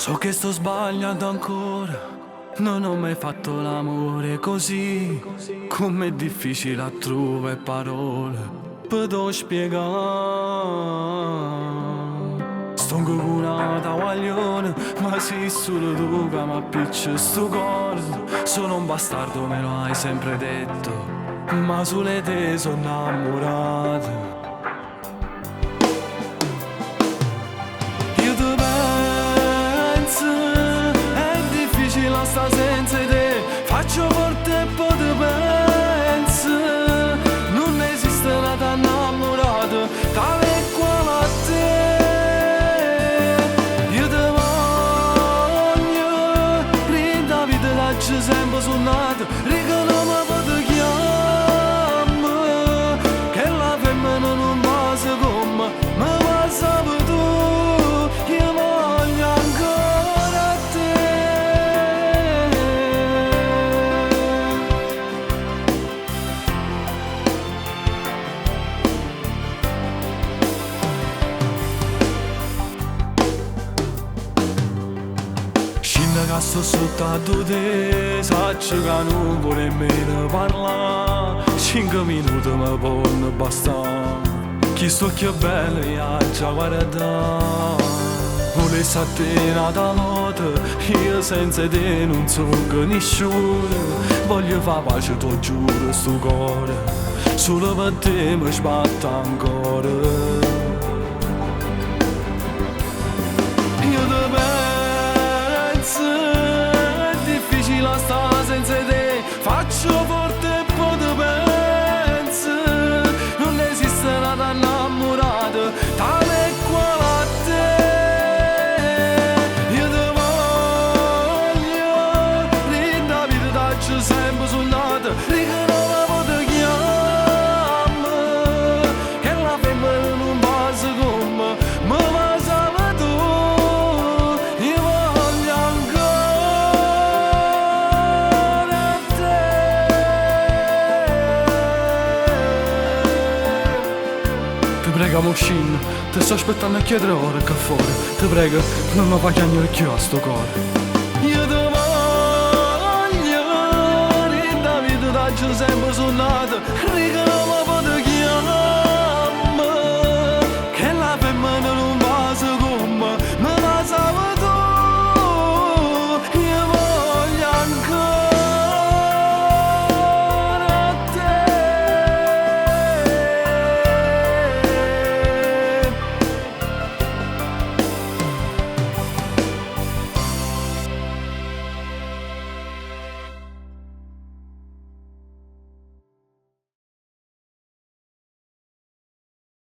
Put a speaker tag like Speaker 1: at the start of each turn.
Speaker 1: So che sto sbagliando ancora, non ho mai fatto l'amore così. Com'è difficile a trovare parole per te spiegare. Sto incurata guaglione, ma sei solo tu che mi appiccia sto cuore. Sono un bastardo, me lo hai sempre detto, ma sulle te sono innamorato. Sta senza te, faccio forte e poi ti penso. Non esiste nata innamorata tale quale a te. Io ti voglio, rinda vita dacci sempre suonato. Riga non mi posso chiamare, che la femmina non passa con me, ma passa per tu. Io voglio ancora te. Che sto sotto a te, saccio che non vuole nemmeno parlare. 5 minuti mi possono bastare, chi sto che bello io già guarda. Volessi a te nata notte, io senza te non so che nessuno. Voglio fare pace, ti giuro, sto cuore, solo per te mi sbatte ancora. Io ti penso, difficile sta senza te, faccio forte e poi ti penso. Non esiste nata innamorata tale e quale a te. Io ti voglio, rinda vita dacci sempre suonata. Riga non mi posso chiamare, che la femmina non passa con me, ma passa per tu. Io voglio ancora te. Ti prego, Moshin, ti sto aspettando a chiedere ora che fuori. Ti prego, non mi fai chiagnare più a sto cuore. Io ti voglio, rinda vita dacci sempre suonata. Riga